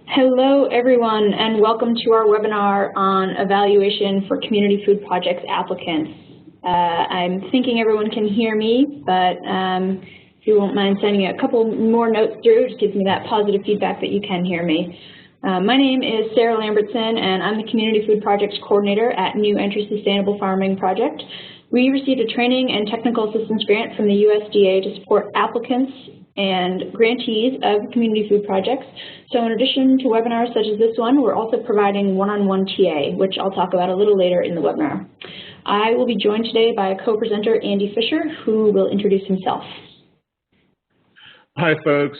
Hello, everyone, and welcome to our webinar on evaluation for community food projects applicants. I'm thinking everyone can hear me, but if you won't mind sending a couple more notes through, it just gives me that positive feedback that you can hear me. My name is Sarah Lambertson, and I'm the Community Food Projects Coordinator at New Entry Sustainable Farming Project. We received a training and technical assistance grant from the USDA to support applicants and grantees of community food projects. So in addition to webinars such as this one, we're also providing one-on-one TA, which I'll talk about a little later in the webinar. I will be joined today by a co-presenter, Andy Fisher, who will introduce himself. Hi folks,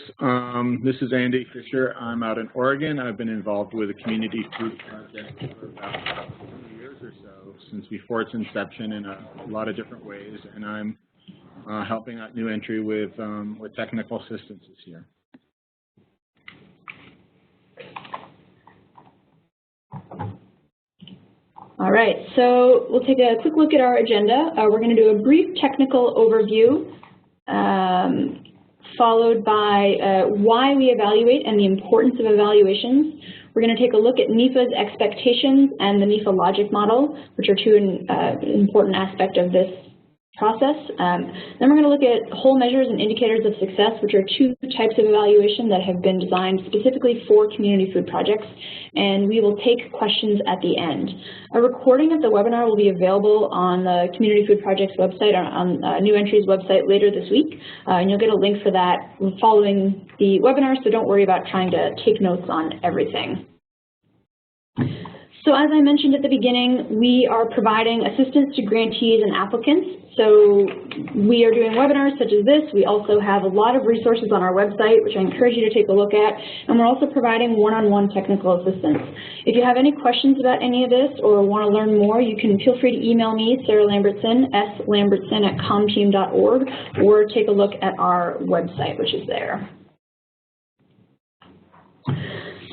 this is Andy Fisher. I'm out in Oregon. I've been involved with the Community Food Project for about 20 years or so, since before its inception in a lot of different ways, and I'm helping out New Entry with technical assistance this year. All right, so we'll take a quick look at our agenda. We're going to do a brief technical overview, followed by why we evaluate and the importance of evaluations. We're going to take a look at NIFA's expectations and the NIFA logic model, which are two important aspects of this process. Then we're going to look at whole measures and indicators of success, which are two types of evaluation that have been designed specifically for community food projects, and we will take questions at the end. A recording of the webinar will be available on the Community Food Projects website, on New Entry's website later this week, and you'll get a link for that following the webinar, so don't worry about trying to take notes on everything. So as I mentioned at the beginning, we are providing assistance to grantees and applicants. So we are doing webinars such as this. We also have a lot of resources on our website, which I encourage you to take a look at. And we're also providing one-on-one technical assistance. If you have any questions about any of this or want to learn more, you can feel free to email me, Sarah Lambertson, slambertson@comteam.org, or take a look at our website, which is there.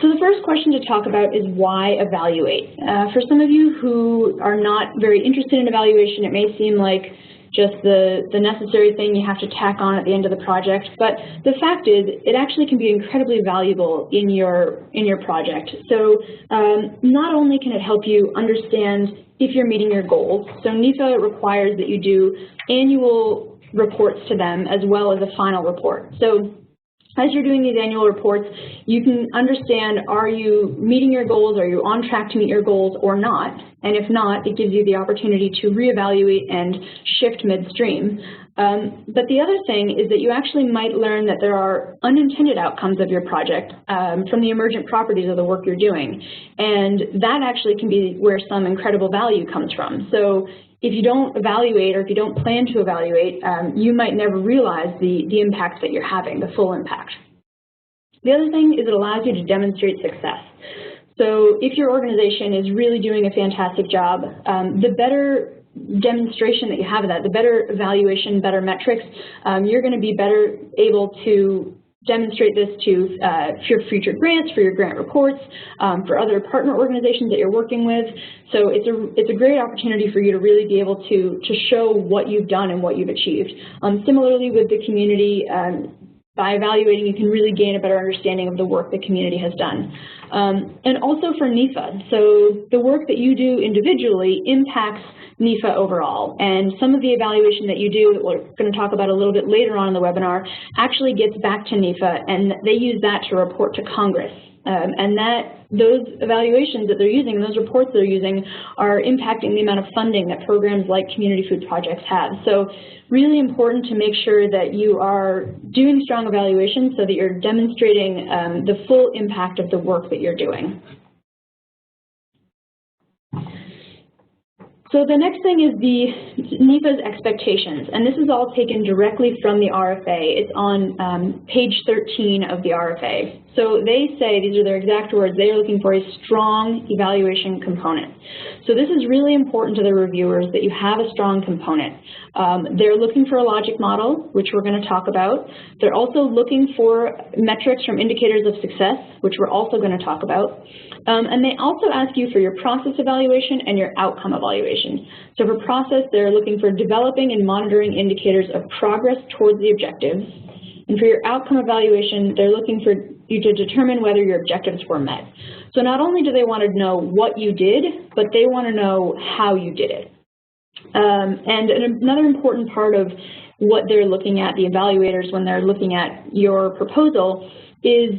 So the first question to talk about is why evaluate. For some of you who are not very interested in evaluation, it may seem like just the necessary thing you have to tack on at the end of the project, but the fact is it actually can be incredibly valuable in your project. So not only can it help you understand if you're meeting your goals, so NIFA requires that you do annual reports to them as well as a final report. So as you're doing these annual reports, you can understand, are you meeting your goals, are you on track to meet your goals or not? And if not, it gives you the opportunity to reevaluate and shift midstream. But the other thing is that you actually might learn that there are unintended outcomes of your project from the emergent properties of the work you're doing. And that actually can be where some incredible value comes from. So if you don't evaluate or if you don't plan to evaluate, you might never realize the impact that you're having, the full impact. The other thing is it allows you to demonstrate success. So if your organization is really doing a fantastic job, the better demonstration that you have of that, the better evaluation, better metrics, you're going to be better able to demonstrate this to your future grants, for your grant reports, for other partner organizations that you're working with. So it's a great opportunity for you to really be able to show what you've done and what you've achieved. Similarly with the community, by evaluating, you can really gain a better understanding of the work the community has done. And also for NIFA, so the work that you do individually impacts NIFA overall, and some of the evaluation that you do, that we're going to talk about a little bit later on in the webinar, actually gets back to NIFA, and they use that to report to Congress. And those evaluations that they're using, those reports they're using, are impacting the amount of funding that programs like community food projects have. So really important to make sure that you are doing strong evaluations so that you're demonstrating the full impact of the work that you're doing. So the next thing is the NIFA's expectations, and this is all taken directly from the RFA. It's on page 13 of the RFA. So they say, these are their exact words, they are looking for a strong evaluation component. So this is really important to the reviewers that you have a strong component. They're looking for a logic model, which we're going to talk about. They're also looking for metrics from indicators of success, which we're also going to talk about. And they also ask you for your process evaluation and your outcome evaluation. So for process, they're looking for developing and monitoring indicators of progress towards the objectives. And for your outcome evaluation, they're looking for you to determine whether your objectives were met. So not only do they want to know what you did, but they want to know how you did it. And another important part of what they're looking at, the evaluators, when they're looking at your proposal, is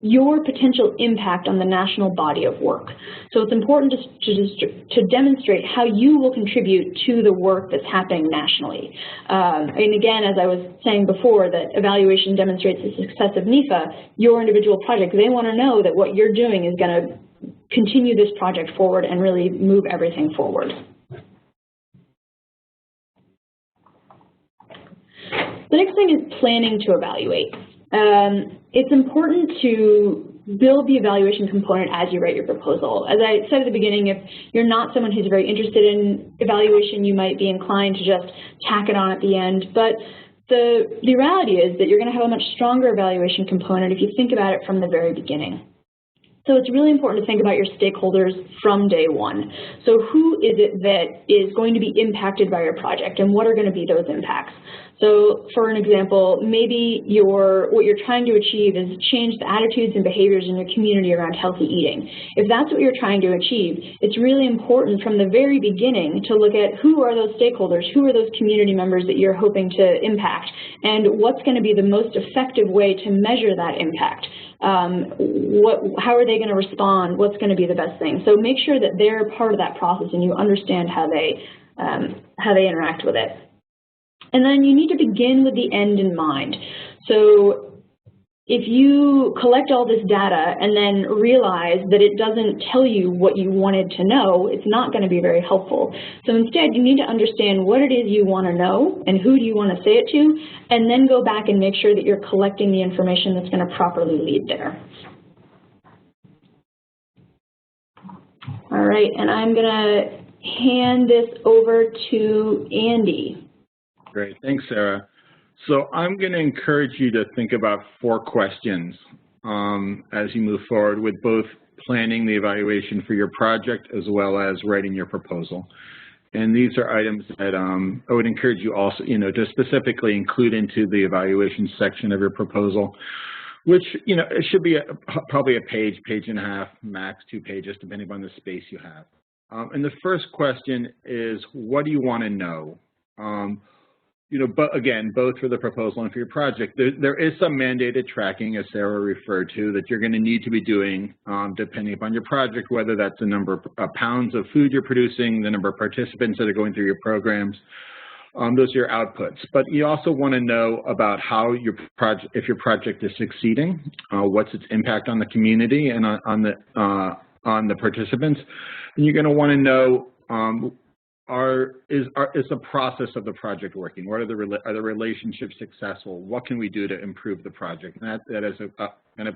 your potential impact on the national body of work. So it's important to demonstrate how you will contribute to the work that's happening nationally. And again, as I was saying before, that evaluation demonstrates the success of NIFA, your individual project. They want to know that what you're doing is going to continue this project forward and really move everything forward. The next thing is planning to evaluate. It's important to build the evaluation component as you write your proposal. As I said at the beginning, if you're not someone who's very interested in evaluation, you might be inclined to just tack it on at the end. But the reality is that you're going to have a much stronger evaluation component if you think about it from the very beginning. So it's really important to think about your stakeholders from day one. So who is it that is going to be impacted by your project, and what are going to be those impacts? So for an example, maybe what you're trying to achieve is change the attitudes and behaviors in your community around healthy eating. If that's what you're trying to achieve, it's really important from the very beginning to look at who are those stakeholders, who are those community members that you're hoping to impact, and what's going to be the most effective way to measure that impact. How are they going to respond? What's going to be the best thing? So make sure that they're part of that process and you understand how they interact with it. And then you need to begin with the end in mind. So if you collect all this data and then realize that it doesn't tell you what you wanted to know, it's not going to be very helpful. So instead, you need to understand what it is you want to know and who do you want to say it to, and then go back and make sure that you're collecting the information that's going to properly lead there. All right, and I'm going to hand this over to Andy. Great, thanks, Sarah. So I'm going to encourage you to think about 4 questions as you move forward with both planning the evaluation for your project as well as writing your proposal. And these are items that I would encourage you also, to specifically include into the evaluation section of your proposal, which, it should be probably a page, page and a half, max 2 pages, depending on the space you have. And the first question is, what do you want to know? But again, both for the proposal and for your project, there is some mandated tracking, as Sarah referred to, that you're going to need to be doing depending upon your project, whether that's the number of pounds of food you're producing, the number of participants that are going through your programs. Those are your outputs. But you also want to know about how your project, if your project is succeeding, what's its impact on the community and on the participants. And you're going to want to know is the process of the project working? What are the relationships successful? What can we do to improve the project? And that is kind of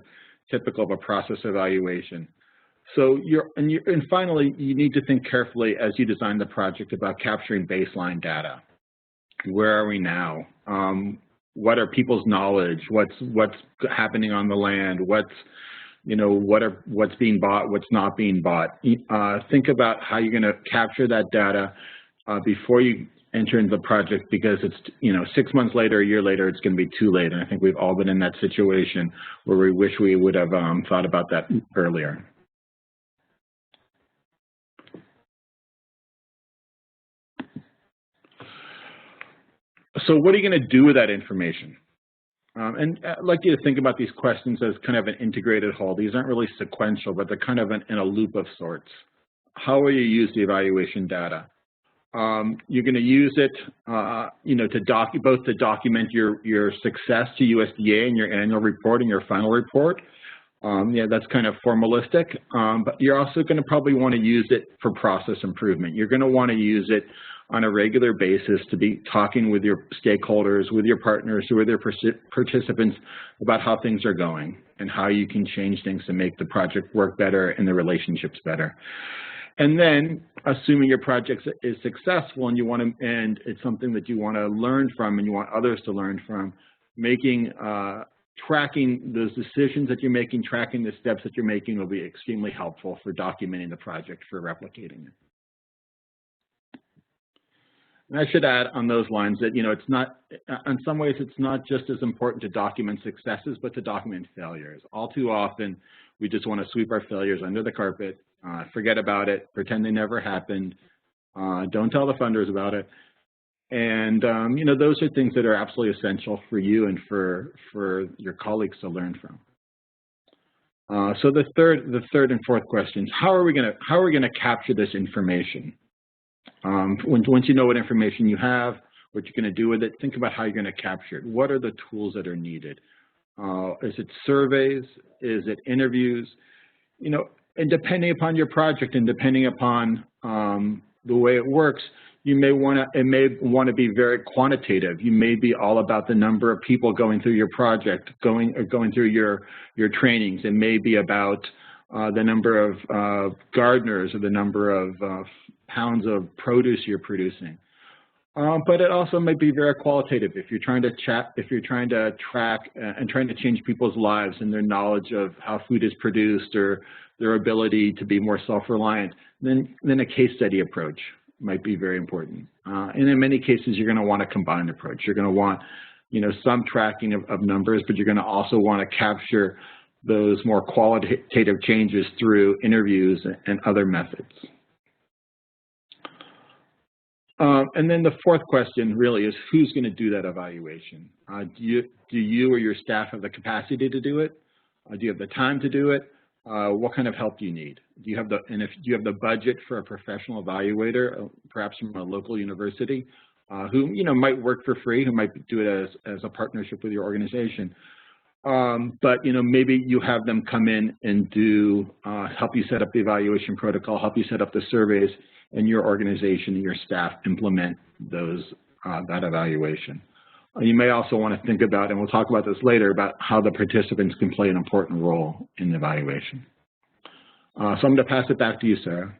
typical of a process evaluation. So and finally, you need to think carefully as you design the project about capturing baseline data. Where are we now? What are people's knowledge? What's happening on the land? What's being bought, what's not being bought. Think about how you're going to capture that data before you enter into the project, because it's 6 months later, a year later, it's going to be too late. And I think we've all been in that situation where we wish we would have thought about that earlier. So what are you going to do with that information? And I'd like you to think about these questions as kind of an integrated whole. These aren't really sequential, but they're kind of in a loop of sorts. How will you use the evaluation data? You're going to use it, both to document your success to USDA in your annual report and your final report. Yeah, that's kind of formalistic, but you're also going to probably want to use it for process improvement. You're going to want to use it on a regular basis to be talking with your stakeholders, with your partners, with your participants about how things are going and how you can change things to make the project work better and the relationships better. And then, assuming your project is successful and and it's something that you want to learn from and you want others to learn from, tracking those decisions that you're making, tracking the steps that you're making will be extremely helpful for documenting the project, for replicating it. And I should add on those lines that, it's not, in some ways, it's not just as important to document successes, but to document failures. All too often, we just want to sweep our failures under the carpet, forget about it, pretend they never happened, don't tell the funders about it. And, those are things that are absolutely essential for you and for your colleagues to learn from. So the third and fourth questions: how are we going to capture this information? Once you know what information you have, what you're going to do with it, think about how you're going to capture it. What are the tools that are needed? Is it surveys? Is it interviews? And depending upon your project and depending upon the way it works, it may want to be very quantitative. You may be all about the number of people going through your project, going through your trainings. It may be about the number of gardeners or the number of pounds of produce you're producing. But it also may be very qualitative. If you're trying to track and trying to change people's lives and their knowledge of how food is produced or their ability to be more self-reliant, then a case study approach might be very important. And in many cases, you're going to want a combined approach. You're going to want, some tracking of numbers, but you're going to also want to capture those more qualitative changes through interviews and other methods. And then the fourth question really is, who's going to do that evaluation? Do you or your staff have the capacity to do it? Do you have the time to do it? What kind of help do you need? Do you have the budget for a professional evaluator, perhaps from a local university, who might work for free, who might do it as a partnership with your organization? But maybe you have them come in and help you set up the evaluation protocol, help you set up the surveys, and your organization and your staff implement that evaluation. You may also want to think about, and we'll talk about this later, about how the participants can play an important role in the evaluation. So I'm going to pass it back to you, Sarah.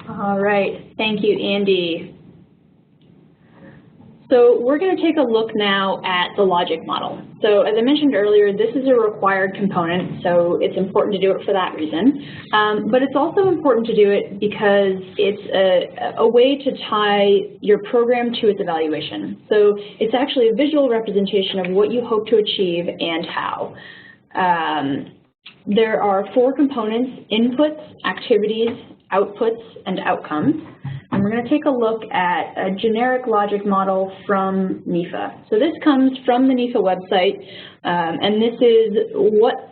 All right, thank you, Andy. So we're going to take a look now at the logic model. So as I mentioned earlier, this is a required component, so it's important to do it for that reason. But it's also important to do it because it's a way to tie your program to its evaluation. So it's actually a visual representation of what you hope to achieve and how. There are 4 components: inputs, activities, outputs, and outcomes. And we're going to take a look at a generic logic model from NIFA. So this comes from the NIFA website, and this is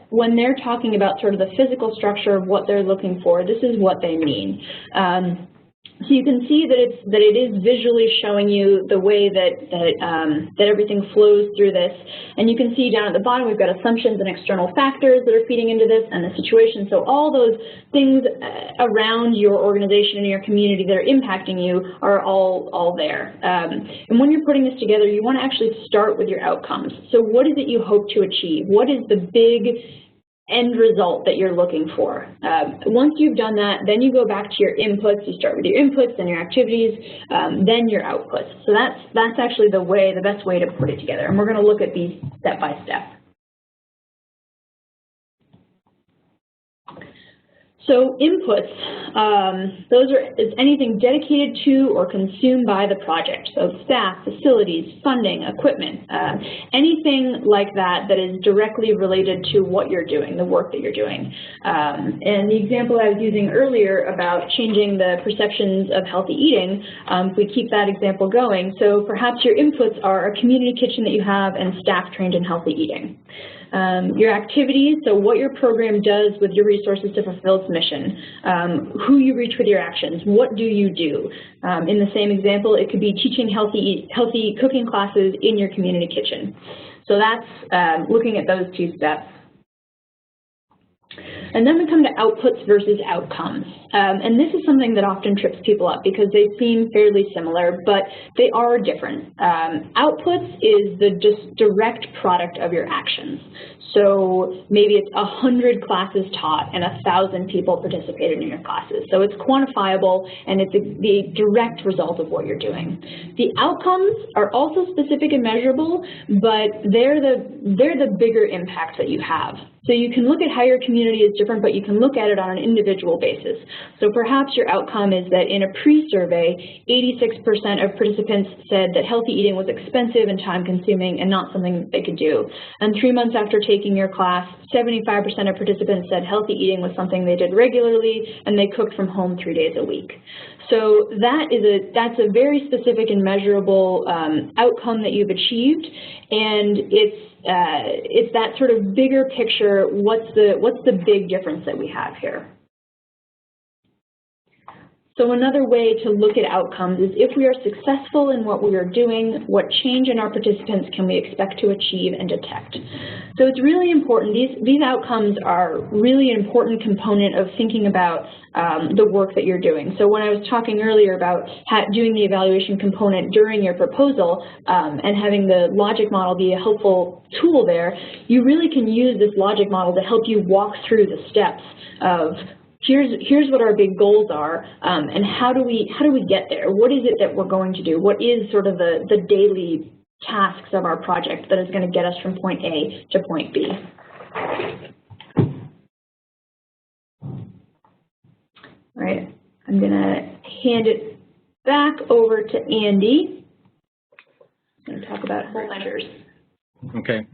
when they're talking about sort of the physical structure of what they're looking for, this is what they mean. So you can see that it is visually showing you the way that everything flows through this. And you can see down at the bottom we've got assumptions and external factors that are feeding into this and the situation. So all those things around your organization and your community that are impacting you are all there. And when you're putting this together, you want to actually start with your outcomes. So what is it you hope to achieve? What is the big end result that you're looking for? Once you've done that, then you go back to your inputs. You start with your inputs, then your activities, then your outputs. So that's actually the best way to put it together. And we're going to look at these step by step. So inputs, is anything dedicated to or consumed by the project. So staff, facilities, funding, equipment, anything like that is directly related to what you're doing, the work that you're doing. And the example I was using earlier about changing the perceptions of healthy eating, if we keep that example going, so perhaps your inputs are a community kitchen that you have and staff trained in healthy eating. Your activities, so what your program does with your resources to fulfill its mission, who you reach with your actions, what do you do? In the same example, it could be teaching healthy cooking classes in your community kitchen. So that's looking at those 2 steps. And then we come to outputs versus outcomes. And this is something that often trips people up because they seem fairly similar, but they are different. Outputs is the direct product of your actions. So maybe it's 100 classes taught and 1,000 people participated in your classes. So it's quantifiable and it's the direct result of what you're doing. The outcomes are also specific and measurable, but they're the bigger impact that you have. So you can look at how your community is different, but you can look at it on an individual basis. So perhaps your outcome is that in a pre-survey, 86% of participants said that healthy eating was expensive and time-consuming and not something that they could do. And 3 months after taking your class, 75% of participants said healthy eating was something they did regularly and they cooked from home 3 days a week. So that's a very specific and measurable outcome that you've achieved, and it's that sort of bigger picture. What's the big difference that we have here? So another way to look at outcomes is if we are successful in what we are doing, what change in our participants can we expect to achieve and detect? So it's really important. These outcomes are really an important component of thinking about the work that you're doing. So when I was talking earlier about doing the evaluation component during your proposal and having the logic model be a helpful tool there, you really can use this logic model to help you walk through the steps of here's what our big goals are, and how do we get there? What is it that we're going to do? What is sort of the daily tasks of our project that is going to get us from point A to point B? All right, I'm going to hand it back over to Andy. I'm going to talk about whole measures. Okay.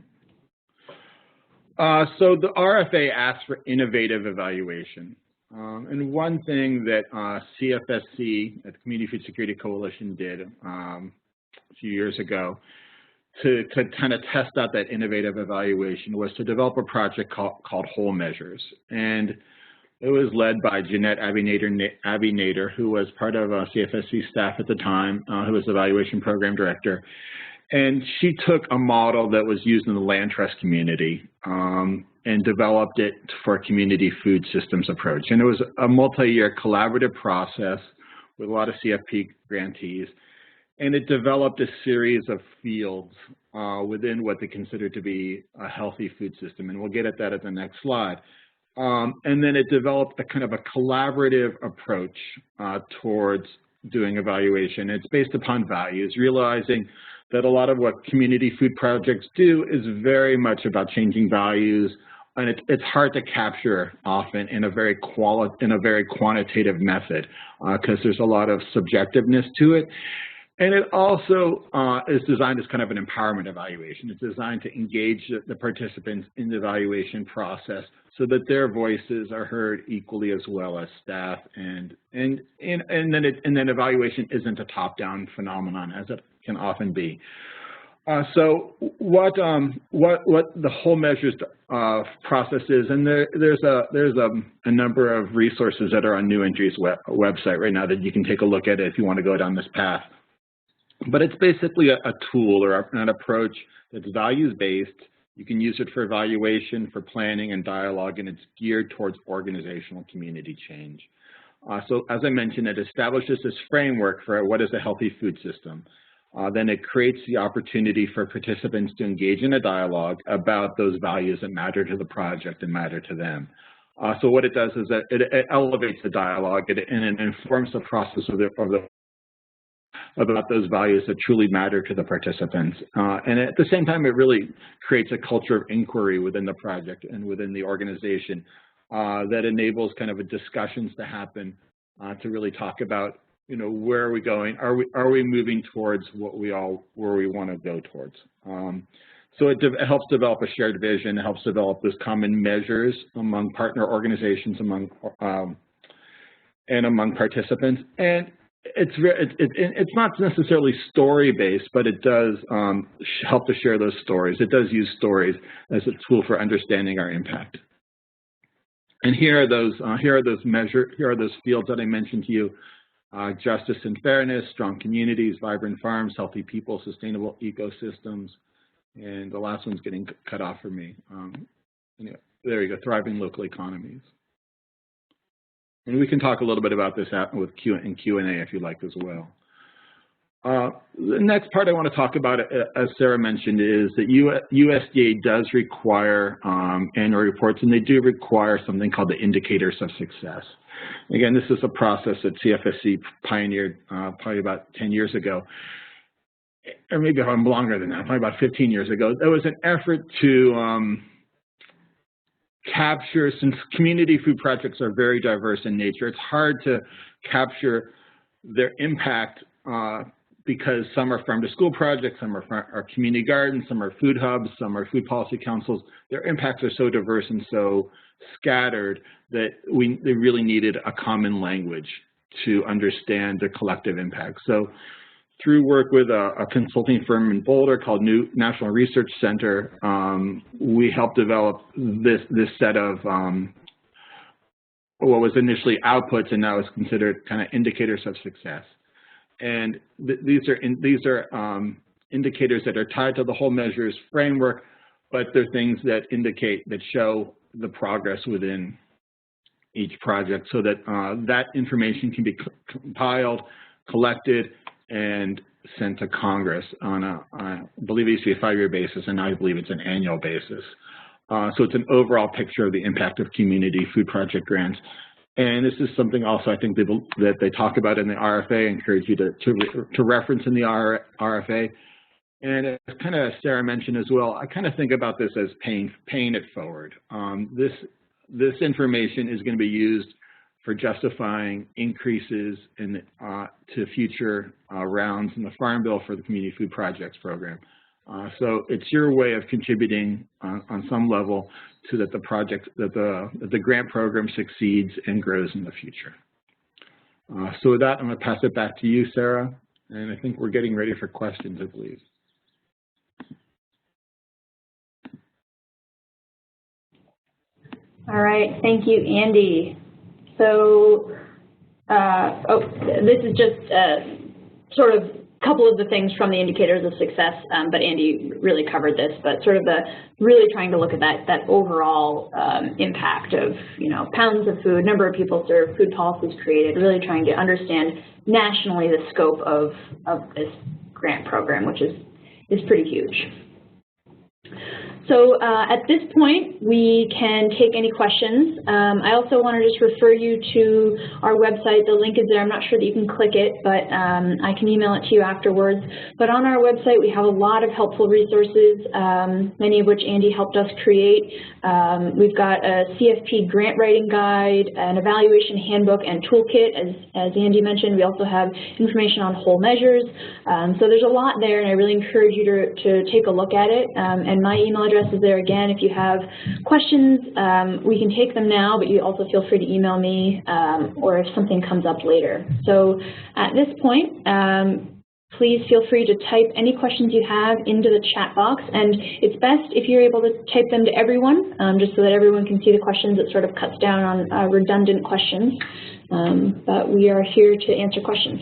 So the RFA asks for innovative evaluation. And one thing that CFSC, the Community Food Security Coalition, did a few years ago to kind of test out that innovative evaluation was to develop a project called Whole Measures. And it was led by Jeanette Abbey Nader, who was part of CFSC staff at the time, who was the evaluation program director. And she took a model that was used in the land trust community and developed it for a community food systems approach. And it was a multi-year collaborative process with a lot of CFP grantees. And it developed a series of fields within what they consider to be a healthy food system. And we'll get at that at the next slide. And then it developed a kind of a collaborative approach towards doing evaluation. It's based upon values, realizing that a lot of what community food projects do is very much about changing values, and it's hard to capture often in a very quantitative method because there's a lot of subjectiveness to it. And it also is designed as kind of an empowerment evaluation. It's designed to engage the participants in the evaluation process so that their voices are heard equally as well as staff. And then evaluation isn't a top-down phenomenon as it can often be. So what the Whole Measures process is, and there's a number of resources that are on New Entry's website right now that you can take a look at it if you want to go down this path. But it's basically a tool or an approach that's values-based. You can use it for evaluation, for planning and dialogue, and it's geared towards organizational community change. So as I mentioned, it establishes this framework for what is a healthy food system. Then it creates the opportunity for participants to engage in a dialogue about those values that matter to the project and matter to them. So what it does is that it elevates the dialogue and it informs the process about those values that truly matter to the participants. And at the same time, it really creates a culture of inquiry within the project and within the organization that enables kind of discussions to happen to really talk about, you know, where are we going? Are we moving towards where we want to go towards? So it helps develop a shared vision. It helps develop those common measures among partner organizations, and among participants. And it's not necessarily story-based, but it does help to share those stories. It does use stories as a tool for understanding our impact. And here are those fields that I mentioned to you: justice and fairness, strong communities, vibrant farms, healthy people, sustainable ecosystems, and the last one's getting cut off for me. Anyway, there you go, thriving local economies. And we can talk a little bit about this with Q&A if you like as well. The next part I want to talk about, as Sarah mentioned, is that USDA does require annual reports, and they do require something called the indicators of success. Again, this is a process that CFSC pioneered probably about 10 years ago, or maybe longer than that, probably about 15 years ago. There was an effort to capture, since community food projects are very diverse in nature, it's hard to capture their impact because some are farm-to-school projects, some are community gardens, some are food hubs, some are food policy councils. Their impacts are so diverse and so scattered that they really needed a common language to understand the collective impact. So through work with a consulting firm in Boulder called National Research Center, we helped develop this set of what was initially outputs and now is considered kind of indicators of success. And these are indicators that are tied to the whole measures framework, but they're things that show the progress within each project, so that that information can be compiled, collected, and sent to Congress on I believe it used to be a 5-year basis, and now I believe it's an annual basis. So it's an overall picture of the impact of community food project grants. And this is something also I think that they talk about in the RFA. I encourage you to reference in the RFA. And as kind of Sarah mentioned as well, I kind of think about this as paying it forward. This information is going to be used for justifying increases in to future rounds in the Farm Bill for the Community Food Projects Program. So it's your way of contributing on some level to that the grant program succeeds and grows in the future. So with that, I'm going to pass it back to you, Sarah, and I think we're getting ready for questions, I believe. All right, thank you, Andy. So, this is just sort of a couple of the things from the indicators of success, but Andy really covered this, but sort of really trying to look at that overall impact of, pounds of food, number of people served, food policies created, really trying to understand nationally the scope of this grant program, which is pretty huge. So at this point, we can take any questions. I also want to just refer you to our website. The link is there. I'm not sure that you can click it, but I can email it to you afterwards. But on our website, we have a lot of helpful resources, many of which Andy helped us create. We've got a CFP grant writing guide, an evaluation handbook and toolkit, as Andy mentioned. We also have information on whole measures. So there's a lot there, and I really encourage you to take a look at it. And my email address is there again. If you have questions, we can take them now, but you also feel free to email me or if something comes up later. So at this point, please feel free to type any questions you have into the chat box, and it's best if you're able to type them to everyone, just so that everyone can see the questions. It sort of cuts down on redundant questions, but we are here to answer questions.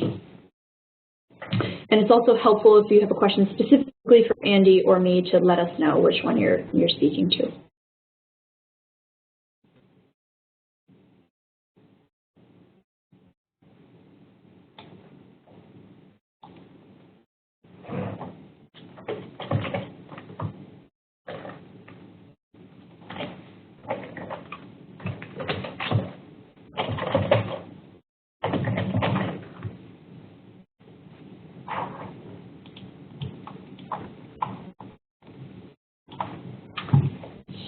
And it's also helpful if you have a question specifically for Andy or me to let us know which one you're speaking to.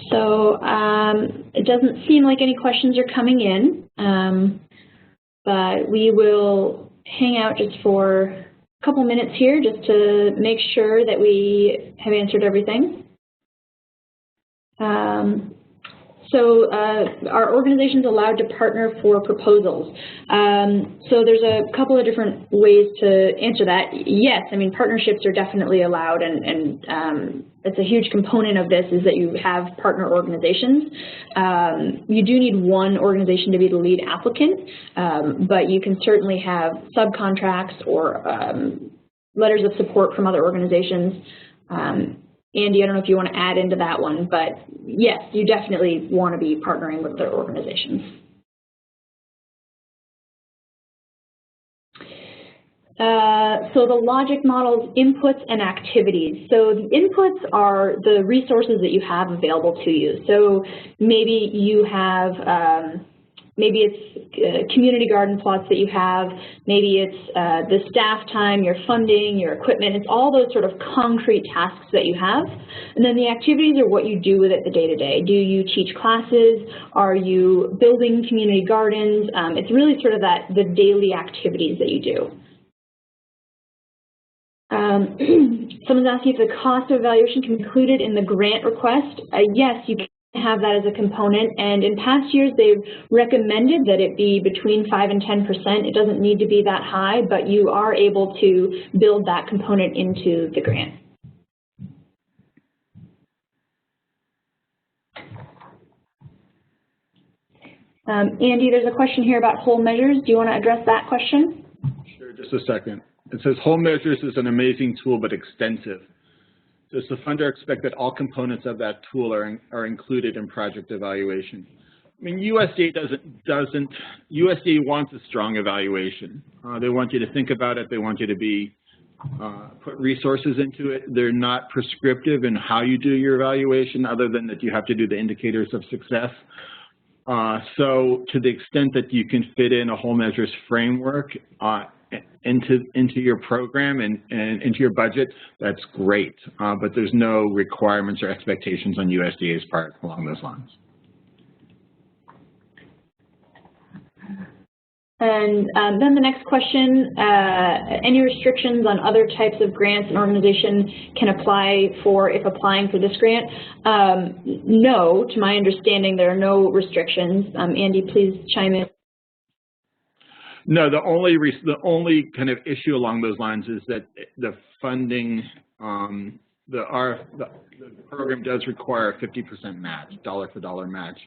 So it doesn't seem like any questions are coming in, but we will hang out just for a couple minutes here just to make sure that we have answered everything. So our organization's allowed to partner for proposals. So there's a couple of different ways to answer that. Yes, I mean, partnerships are definitely allowed, and it's a huge component of this is that you have partner organizations. You do need one organization to be the lead applicant, but you can certainly have subcontracts or letters of support from other organizations. Andy, I don't know if you want to add into that one, but yes, you definitely want to be partnering with their organizations. So the logic model's inputs and activities. So the inputs are the resources that you have available to you. So maybe you have maybe it's community garden plots that you have, maybe it's the staff time, your funding, your equipment. It's all those sort of concrete tasks that you have. And then the activities are what you do with it the day-to-day. Do you teach classes? Are you building community gardens? It's really sort of the daily activities that you do. Someone's asking if the cost of evaluation can be included in the grant request. Yes, you can have that as a component, and in past years they've recommended that it be between 5 and 10%. It doesn't need to be that high, but you are able to build that component into the grant. Andy, there's a question here about whole measures. Do you want to address that question? Sure, just a second. It says whole measures is an amazing tool but extensive. Does the funder expect that all components of that tool are included in project evaluation? I mean, USDA USDA wants a strong evaluation. They want you to think about it. They want you to put resources into it. They're not prescriptive in how you do your evaluation, other than that you have to do the indicators of success. So to the extent that you can fit in a whole measures framework into your program and into your budget, that's great. But there's no requirements or expectations on USDA's part along those lines. And then the next question, any restrictions on other types of grants an organization can apply for if applying for this grant? No, to my understanding, there are no restrictions. Andy, please chime in. No, the only kind of issue along those lines is that the funding, the program does require a 50% match, dollar for dollar match,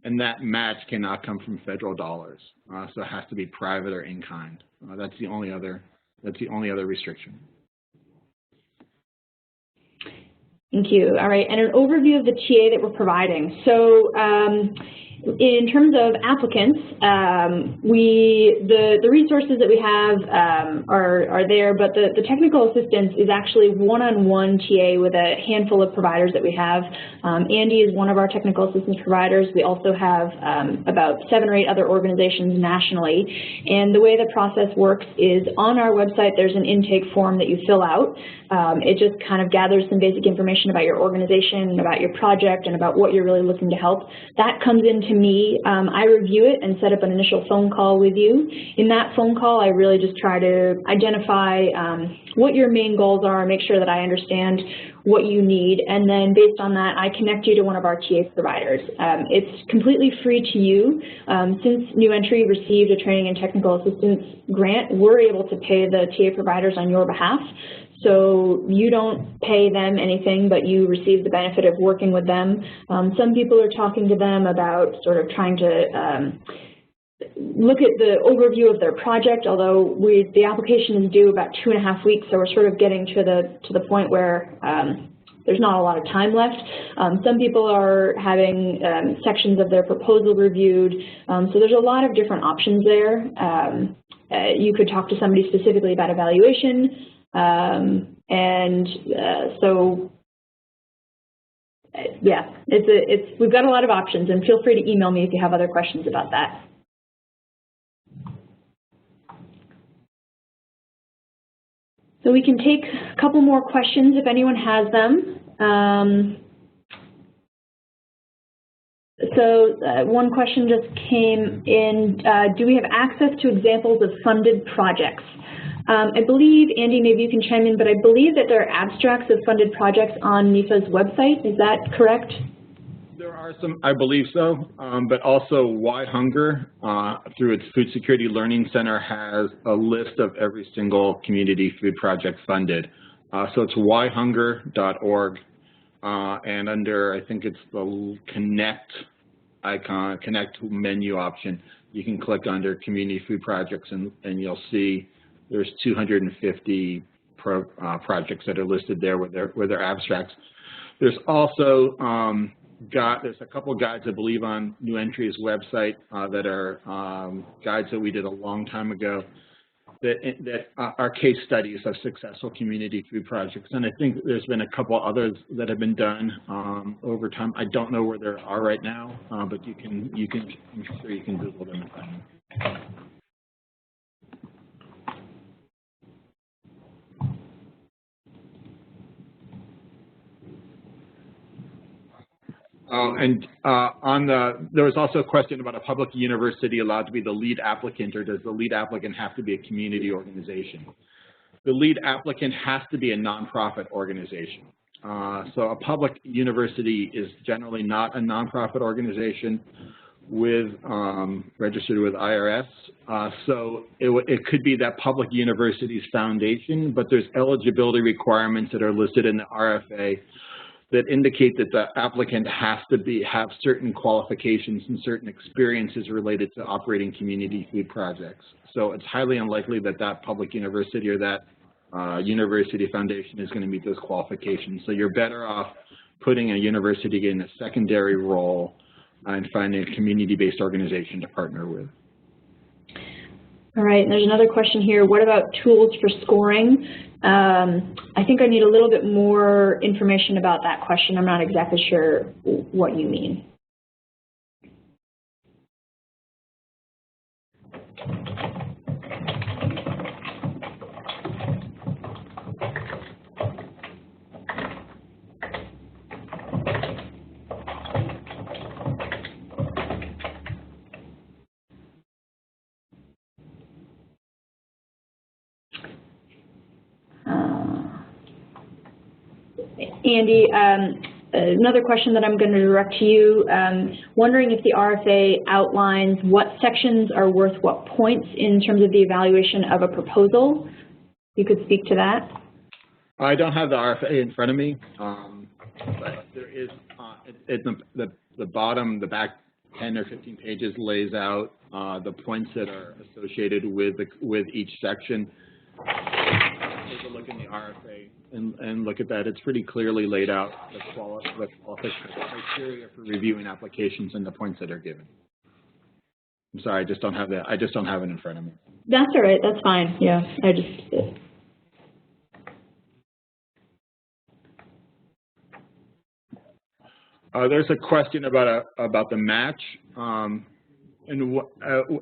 and that match cannot come from federal dollars, so it has to be private or in kind. That's the only other restriction. Thank you. All right, and an overview of the TA that we're providing. So in terms of applicants, the resources that we have are there, but the technical assistance is actually one-on-one TA with a handful of providers that we have. Andy is one of our technical assistance providers. We also have about 7 or 8 other organizations nationally. And the way the process works is on our website, there's an intake form that you fill out. It just kind of gathers some basic information about your organization, about your project, and about what you're really looking to help. That comes into me. I review it and set up an initial phone call with you. In that phone call, I really just try to identify what your main goals are, make sure that I understand what you need, and then based on that, I connect you to one of our TA providers. It's completely free to you. Since New Entry received a training and technical assistance grant, we're able to pay the TA providers on your behalf. So you don't pay them anything, but you receive the benefit of working with them. Some people are talking to them about sort of trying to look at the overview of their project, although the application is due about 2.5 weeks, so we're sort of getting to the point where there's not a lot of time left. Some people are having sections of their proposal reviewed, so there's a lot of different options there. You could talk to somebody specifically about evaluation, so yeah, we've got a lot of options, and feel free to email me if you have other questions about that. So we can take a couple more questions if anyone has them. One question just came in, do we have access to examples of funded projects? I believe, Andy, maybe you can chime in, but I believe that there are abstracts of funded projects on NIFA's website. Is that correct? There are some, I believe so, but also Why Hunger, through its Food Security Learning Center, has a list of every single community food project funded. So it's whyhunger.org, and under, I think it's the Connect icon, Connect menu option, you can click under Community Food Projects, and you'll see there's 250 projects that are listed there with their abstracts. There's also there's a couple of guides, I believe, on New Entry's website that are guides that we did a long time ago that are case studies of successful community food projects. And I think there's been a couple others that have been done over time. I don't know where they are right now, but I'm sure you can Google them. There was also a question about a public university allowed to be the lead applicant, or does the lead applicant have to be a community organization? The lead applicant has to be a nonprofit organization. So a public university is generally not a nonprofit organization registered with IRS. So it could be that public university's foundation, but there's eligibility requirements that are listed in the RFA that indicate that the applicant has to have certain qualifications and certain experiences related to operating community food projects. So it's highly unlikely that that public university or that university foundation is going to meet those qualifications. So you're better off putting a university in a secondary role and finding a community-based organization to partner with. All right, and there's another question here. What about tools for scoring? I think I need a little bit more information about that question. I'm not exactly sure what you mean. Andy, another question that I'm going to direct to you, wondering if the RFA outlines what sections are worth what points in terms of the evaluation of a proposal. You could speak to that. I don't have the RFA in front of me, but there is, the bottom, the back 10 or 15 pages lays out the points that are associated with each section. Take a look in the RFA and look at that. It's pretty clearly laid out the criteria for reviewing applications and the points that are given. I'm sorry, I just don't have that. I just don't have it in front of me. That's all right. That's fine. Yeah, I just. There's a question about the match. And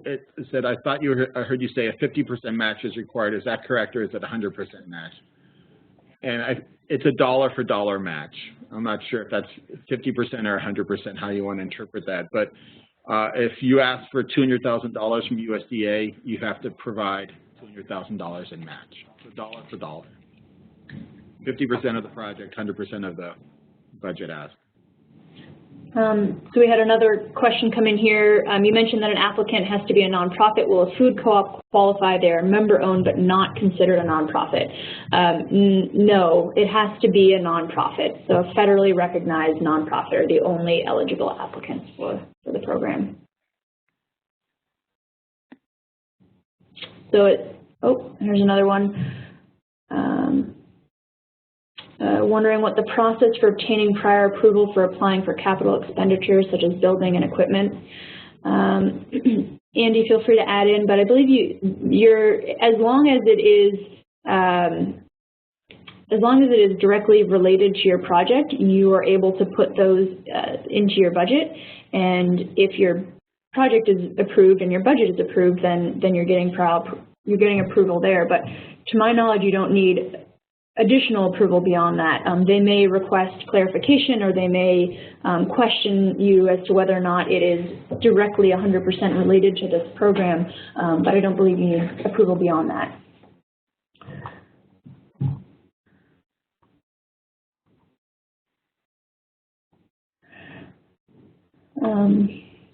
it said, I heard you say a 50% match is required. Is that correct, or is it a 100% match? And it's a dollar for dollar match. I'm not sure if that's 50% or 100%, how you want to interpret that. But if you ask for $200,000 from USDA, you have to provide $200,000 in match. So dollar for dollar. 50% of the project, 100% of the budget asked. So we had another question come in here. You mentioned that an applicant has to be a nonprofit. Will a food co-op qualify? They are member-owned but not considered a nonprofit. No, it has to be a nonprofit. So a federally recognized nonprofit are the only eligible applicants for the program. So here's another one. Wondering what the process for obtaining prior approval for applying for capital expenditures such as building and equipment. Andy, feel free to add in, but I believe as long as it is directly related to your project, you are able to put those into your budget. And if your project is approved and your budget is approved, then you're getting approval there. But to my knowledge, you don't need additional approval beyond that. They may request clarification, or they may question you as to whether or not it is directly 100% related to this program, but I don't believe you need approval beyond that.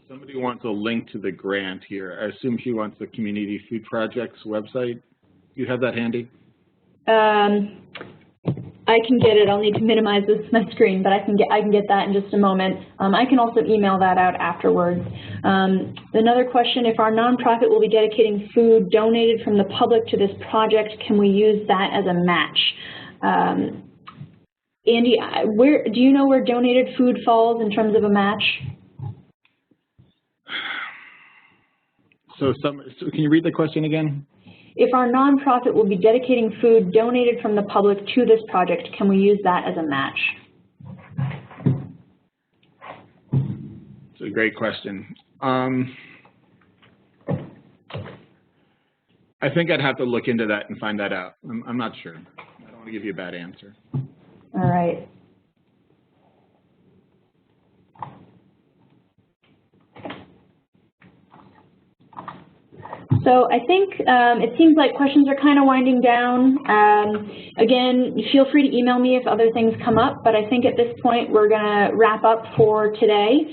Somebody wants a link to the grant here. I assume she wants the Community Food Projects website. Do you have that handy? I can get it. I'll need to minimize my screen, but I can get that in just a moment. I can also email that out afterwards. Another question: if our nonprofit will be dedicating food donated from the public to this project, can we use that as a match? Andy, do you know where donated food falls in terms of a match? So can you read the question again? If our nonprofit will be dedicating food donated from the public to this project, can we use that as a match? It's a great question. I think I'd have to look into that and find that out. I'm not sure. I don't want to give you a bad answer. All right. So I think it seems like questions are kind of winding down. Again, feel free to email me if other things come up, but I think at this point we're going to wrap up for today.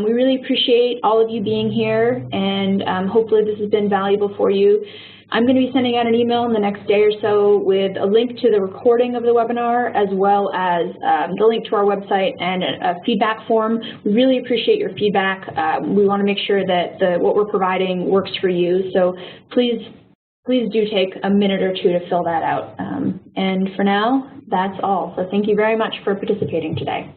We really appreciate all of you being here, and hopefully this has been valuable for you. I'm going to be sending out an email in the next day or so with a link to the recording of the webinar, as well as the link to our website and a feedback form. We really appreciate your feedback. We want to make sure that what we're providing works for you. So please do take a minute or two to fill that out. And for now, that's all. So thank you very much for participating today.